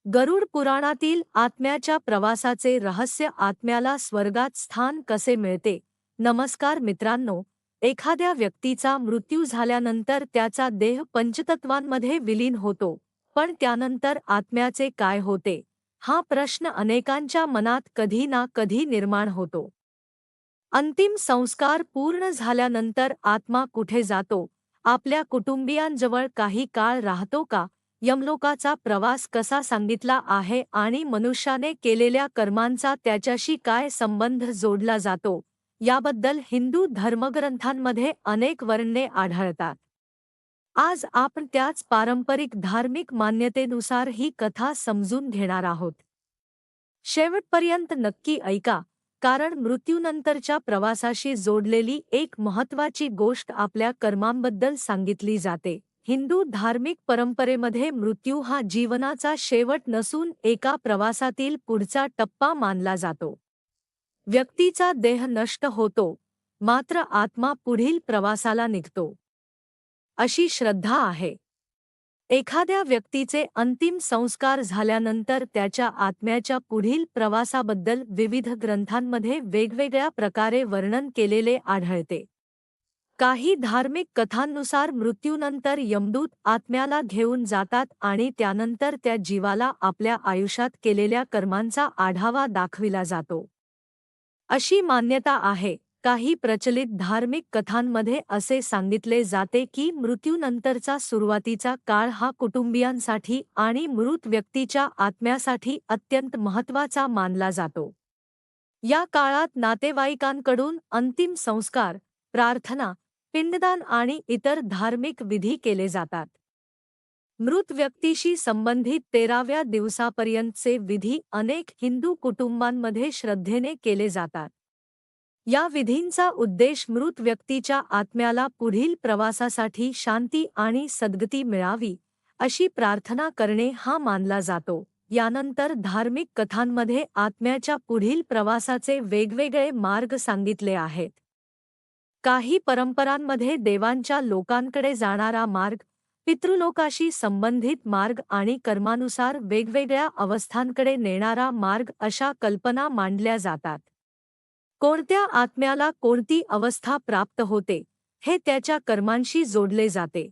गरुड पुराणातील आत्म्याच्या प्रवासाचे रहस्य, आत्म्याला स्वर्गात स्थान कसे मिळते. नमस्कार मित्रांनो, एखाद्या व्यक्तीचा मृत्यू झाल्यानंतर त्याचा देह पंचतत्वांमध्ये विलीन होतो, पण त्यानंतर आत्म्याचे काय होते, हा प्रश्न अनेकांच्या मनात कधी ना कधी निर्माण होतो. अंतिम संस्कार पूर्ण झाल्यानंतर आत्मा कुठे जातो? आपल्या कुटुंबियांजवळ काही काळ राहतो का? यमलोकाचा प्रवास कसा सांगितला आहे आणि मनुष्याने केलेल्या कर्मांचा त्याच्याशी काय संबंध जोडला जातो, याबद्दल हिंदू धर्मग्रंथांमध्ये अनेक वर्णने आढळतात. आज आपण त्याच पारंपरिक धार्मिक मान्यतेनुसार ही कथा समजून घेणार आहोत. शेवटपर्यंत नक्की ऐका, कारण मृत्यूनंतरच्या प्रवासाशी जोडलेली एक महत्त्वाची गोष्ट आपल्या कर्मांबद्दल सांगितली जाते. हिंदू धार्मिक परंपरेमध्ये मृत्यू हा जीवनाचा शेवट नसून एका प्रवासातील पुढचा टप्पा मानला जातो. व्यक्तीचा देह नष्ट होतो, मात्र आत्मा पुढील प्रवासाला निघतो, अशी श्रद्धा आहे. एखाद्या व्यक्तीचे अंतिम संस्कार झाल्यानंतर त्याच्या आत्म्याच्या पुढील प्रवासाबद्दल विविध ग्रंथांमध्ये वेगवेगळ्या प्रकारे वर्णन केलेले आढळते. काही धार्मिक कथांनुसार मृत्यूनंतर यमदूत आत्म्याला घेऊन जातात आणि त्यानंतर त्या जीवाला आपल्या आयुष्यात केलेल्या कर्मांचा आढावा दाखविला जातो, अशी मान्यता आहे. काही प्रचलित धार्मिक कथांमध्ये असे सांगितले जाते की मृत्यूनंतरचा सुरुवातीचा काळ हा कुटुंबियांसाठी आणि मृत व्यक्तीच्या आत्म्यासाठी अत्यंत महत्त्वाचा मानला जातो. या काळात नातेवाईकांकडून अंतिम संस्कार, प्रार्थना, पिंडदान आणि इतर धार्मिक विधी केले जातात. मृत व्यक्तीशी संबंधित 13व्या दिवसापर्यंतचे विधी अनेक हिंदू कुटुंबांमध्ये श्रद्धेने केले जातात. या विधींचा उद्देश मृत व्यक्तीच्या आत्म्याला पुढील प्रवासासाठी शांती आणि सद्गती मिळावी, अशी प्रार्थना करणे हा मानला जातो. यानंतर धार्मिक कथांमध्ये आत्म्याच्या पुढील प्रवासाचे वेगवेगळे मार्ग सांगितले आहेत. काही परंपरांमध्ये देवांच्या लोकांकडे जाणारा मार्ग, पितृलोकाशी संबंधित मार्ग आणि कर्मानुसार वेगवेगळ्या अवस्थांकडे नेणारा मार्ग अशा कल्पना मांडल्या जातात. कोणत्या आत्म्याला कोणती अवस्था प्राप्त होते, हे त्याच्या कर्मांशी जोडले जाते.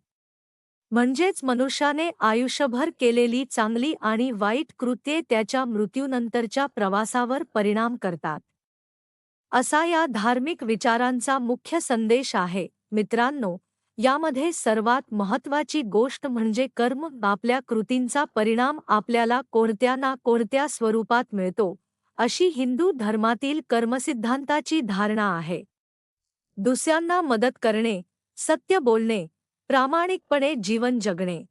म्हणजेच मनुष्याने आयुष्यभर केलेली चांगली आणि वाईट कृत्ये त्याच्या मृत्यूनंतरच्या प्रवासावर परिणाम करतात, असा या धार्मिक विचारांचा मुख्य संदेश आहे. मित्रांनो, यामध्ये सर्वात महत्त्वाची गोष्ट म्हणजे कर्म. आपल्या कृतींचा परिणाम आपल्याला कोणत्या ना कोणत्या स्वरूपात मिळतो, अशी हिंदू धर्मातील कर्मसिद्धांताची धारणा आहे. दुसऱ्यांना मदत करणे, सत्य बोलणे, प्रामाणिकपणे जीवन जगणे,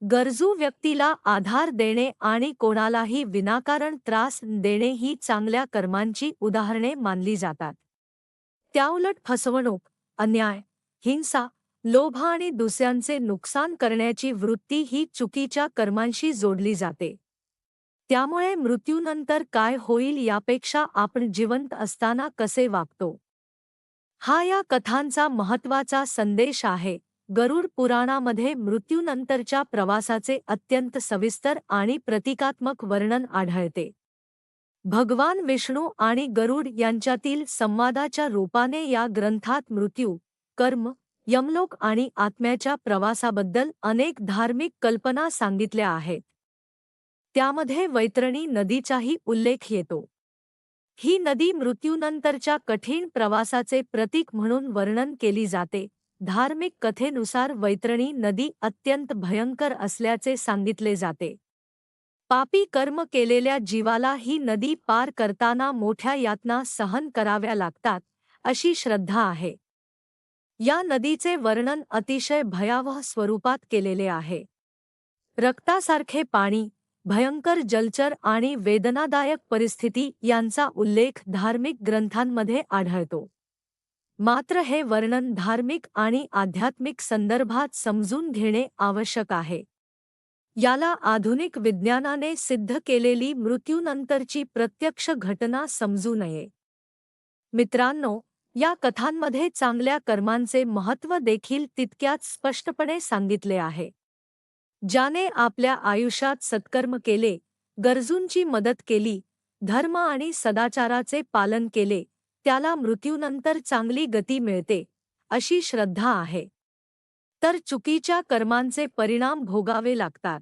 गरजू व्यक्तीला आधार देणे आणि कोणालाही विनाकारण त्रास देणे ही चांगल्या कर्मांची उदाहरणे मानली जातात. त्याउलट फसवणूक, अन्याय, हिंसा, लोभ आणि दुसऱ्यांचे नुकसान करण्याची वृत्ती ही चुकीच्या कर्मांशी जोडली जाते. त्यामुळे मृत्यूनंतर काय होईल यापेक्षा आपण जिवंत असताना कसे वागतो, हा या कथांचा महत्त्वाचा संदेश आहे. गरुड पुराणामध्ये मृत्यूनंतरच्या प्रवासाचे अत्यंत सविस्तर आणि प्रतिकात्मक वर्णन आढळते. भगवान विष्णू आणि गरुड यांच्यातील संवादाच्या रूपाने या ग्रंथात मृत्यू, कर्म, यमलोक आणि आत्म्याच्या प्रवासाबद्दल अनेक धार्मिक कल्पना सांगितल्या आहेत. त्यामध्ये वैतरणी नदीचाही उल्लेख येतो. ही नदी मृत्यूनंतरच्या कठीण प्रवासाचे प्रतीक म्हणून वर्णन केली जाते. धार्मिक कथेनुसार वैतरणी नदी अत्यंत भयंकर असल्याचे सांगितले जाते. पापी कर्म केलेल्या जीवाला ही नदी पार करताना मोठ्या यातना सहन कराव्या लागतात, अशी श्रद्धा आहे. या नदीचे वर्णन अतिशय भयावह स्वरूपात केलेले आहे. रक्तासारखे पाणी, भयंकर जलचर आणि वेदनादायक परिस्थिती यांचा उल्लेख धार्मिक ग्रंथांमध्ये आढळतो. मात्र हे वर्णन धार्मिक आणि आध्यात्मिक संदर्भात समजून घेणे आवश्यक आहे. याला आधुनिक विज्ञानाने सिद्ध केलेली मृत्यूनंतरची प्रत्यक्ष घटना समजू नये. मित्रांनो, या कथांमध्ये चांगल्या कर्मांचे महत्त्व देखील तितक्याच स्पष्टपणे सांगितले आहे. ज्याने आपल्या आयुष्यात सत्कर्म केले, गरजूंची मदत केली, धर्म आणि सदाचाराचे पालन केले, त्याला मृत्यूनंतर चांगली गती मिळते, अशी श्रद्धा आहे. तर चुकीच्या कर्मांचे परिणाम भोगावे लागतात,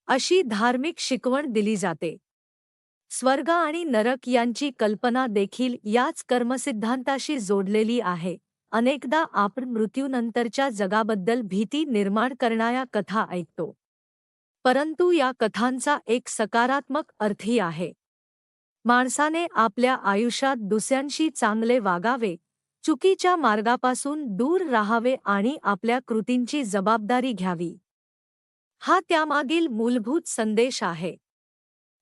अशी धार्मिक शिकवण दिली जाते. स्वर्ग आणि नरक यांची कल्पना देखील याच कर्मसिद्धांताशी जोडलेली आहे. अनेकदा आपण मृत्यूनंतरच्या जगाबद्दल भीती निर्माण करणाऱ्या कथा ऐकतो. परंतु या कथांचा एक सकारात्मक अर्थही आहे. माणसाने आपल्या आयुष्यात दुसऱ्यांशी चांगले वागावे, चुकीच्या मार्गापासून दूर राहावे आणि आपल्या कृतींची जबाबदारी घ्यावी. हा त्यामागील मूलभूत संदेश आहे.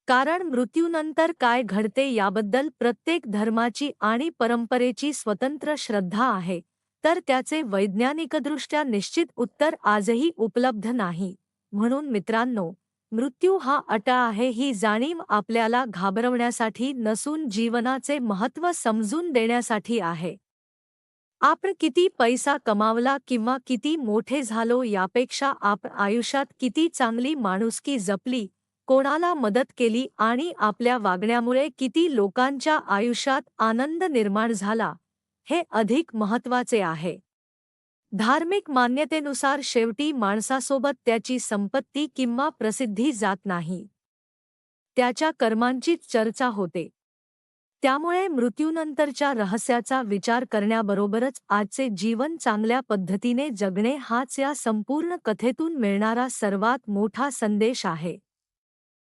कारण मृत्यूनंतर काय घडते याबद्दल प्रत्येक धर्माची आणि परंपरेची स्वतंत्र श्रद्धा आहे, तर त्याचे वैज्ञानिकदृष्ट्या निश्चित उत्तर आजही उपलब्ध नाही. म्हणून मित्रांनो, मृत्यू हा अटळ आहे ही जाणीव आपल्याला घाबरवण्यासाठी नसून जीवनाचे महत्त्व समजून देण्यासाठी आहे. आपण किती पैसा कमावला किंवा किती मोठे झालो यापेक्षा आपण आयुष्यात किती चांगली माणुसकी जपली, कोणाला मदत केली आणि आपल्या वागण्यामुळे किती लोकांच्या आयुष्यात आनंद निर्माण झाला, हे अधिक महत्त्वाचे आहे. धार्मिक मान्यतेनुसार शेवटी माणसासोबत त्याची संपत्ती किंवा प्रसिद्धी जात नाही, त्याच्या कर्मांचीच चर्चा होते. त्यामुळे मृत्यूनंतरच्या रहस्याचा विचार करण्याबरोबरच आजचे जीवन चांगल्या पद्धतीने जगणे हाच या संपूर्ण कथेतून मिळणारा सर्वात मोठा संदेश आहे.